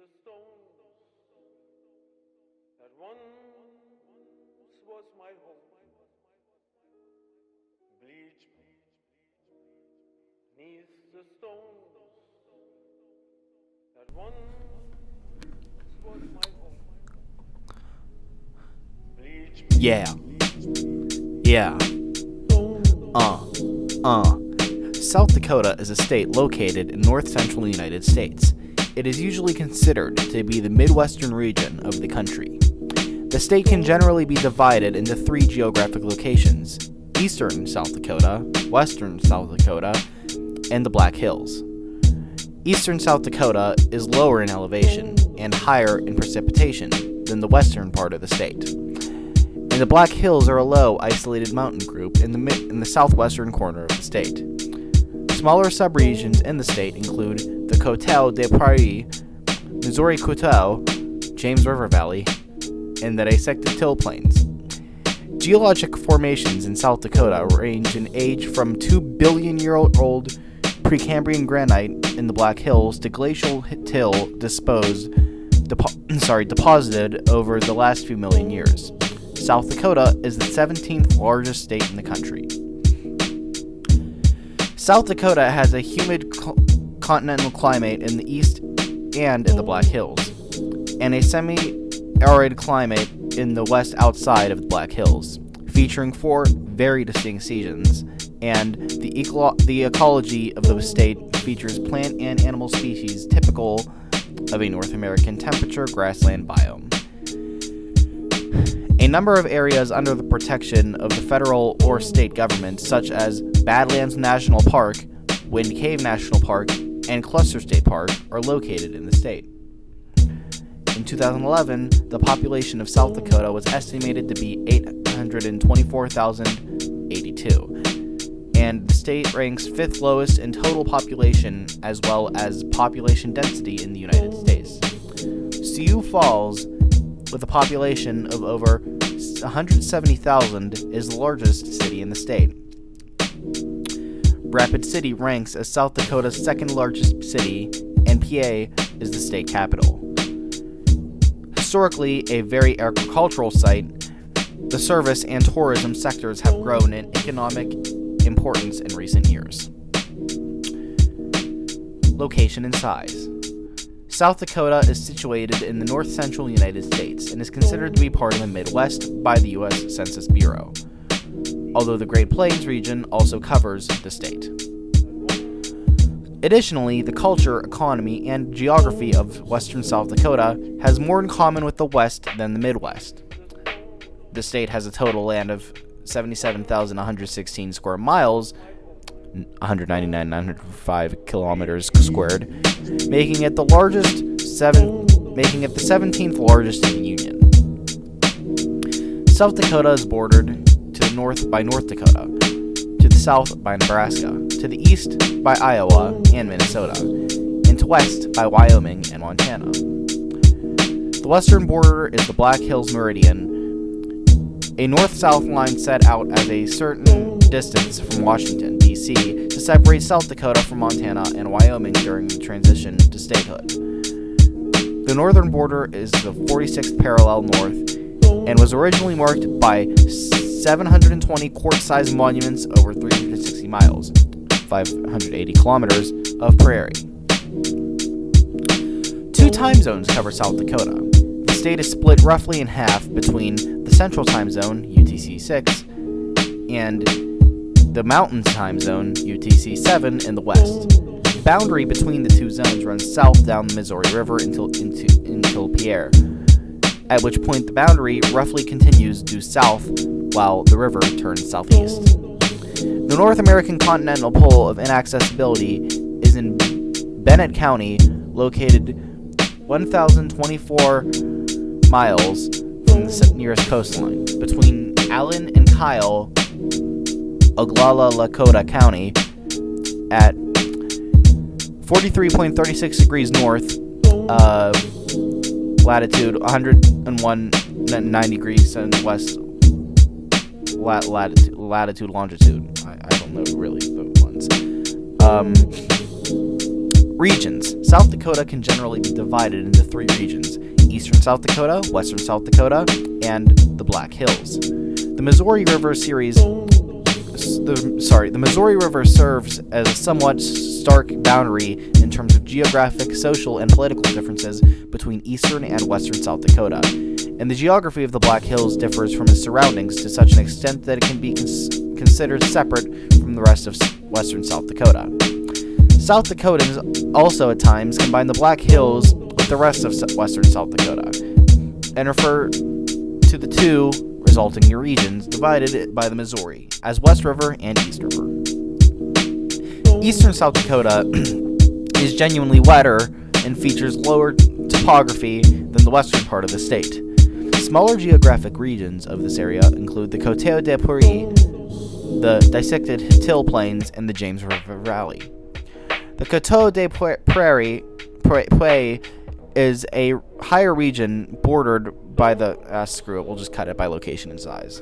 the stone that once was my home. Bleach neath the stones that once was my home. Bleach. Yeah. South Dakota is a state located in north central United States. It is usually considered to be the Midwestern region of the country. The state can generally be divided into three geographic locations: eastern South Dakota, western South Dakota, and the Black Hills. Eastern South Dakota is lower in elevation and higher in precipitation than the western part of the state. And the Black Hills are a low, isolated mountain group in the southwestern corner of the state. Smaller subregions in the state include the Coteau des Prairies, Missouri Coteau, James River Valley, and the dissected Till Plains. Geologic formations in South Dakota range in age from 2 billion-year-old Precambrian granite in the Black Hills to glacial till deposited over the last few million years. South Dakota is the 17th largest state in the country. South Dakota has a humid continental climate in the east and in the Black Hills, and a semi-arid climate in the west outside of the Black Hills, featuring 4 very distinct seasons, and the ecology of the state features plant and animal species typical of a North American temperature grassland biome. A number of areas under the protection of the federal or state government, such as Badlands National Park, Wind Cave National Park, and Cluster State Park, are located in the state. In 2011, the population of South Dakota was estimated to be 824,082, and the state ranks 5th lowest in total population as well as population density in the United States. Sioux Falls, with a population of over 170,000, is the largest city in the state. Rapid City ranks as South Dakota's 2nd largest city, and PA is the state capital. Historically a very agricultural site, the service and tourism sectors have grown in economic importance in recent years. Location and size. South Dakota is situated in the north-central United States and is considered to be part of the Midwest by the U.S. Census Bureau, although the Great Plains region also covers the state. Additionally, the culture, economy, and geography of western South Dakota has more in common with the West than the Midwest. The state has a total land of 77,116 square miles, 199,905 kilometers squared, making it the 17th largest in the Union. South Dakota is bordered to the north by North Dakota, to the south by Nebraska, to the east by Iowa and Minnesota, and to west by Wyoming and Montana. The western border is the Black Hills Meridian, a north-south line set out at a certain distance from Washington, D.C., to separate South Dakota from Montana and Wyoming during the transition to statehood. The northern border is the 46th parallel north and was originally marked by 720 quart-sized monuments over 360 miles, 580 kilometers, of prairie. 2 time zones cover South Dakota. The state is split roughly in half between the Central Time Zone, UTC-6, and the Mountain Time Zone, UTC-7, in the west. The boundary between the 2 zones runs south down the Missouri River until Pierre, at which point the boundary roughly continues due south while the river turns southeast. The North American continental pole of inaccessibility is in Bennett County, located 1,024 miles from the nearest coastline, between Allen and Kyle, Oglala Lakota County, at 43.36 degrees north, latitude 101.9 degrees, and west longitude. I don't know really the ones. Regions. South Dakota can generally be divided into 3 regions: Eastern South Dakota, Western South Dakota, and the Black Hills. The Missouri River serves as a somewhat stark boundary in terms of geographic, social, and political differences between eastern and western South Dakota. And the geography of the Black Hills differs from its surroundings to such an extent that it can be considered separate from the rest of western South Dakota. South Dakotans also at times combine the Black Hills with the rest of western South Dakota and refer to the two resulting regions divided by the Missouri as West River and East River. Eastern South Dakota is genuinely wetter and features lower topography than the western part of the state. Smaller geographic regions of this area include the Coteau de Prairie, the dissected Hill Plains, and the James River Valley. The Coteau de Prairie is a higher region bordered by the... we'll just cut it by location and size.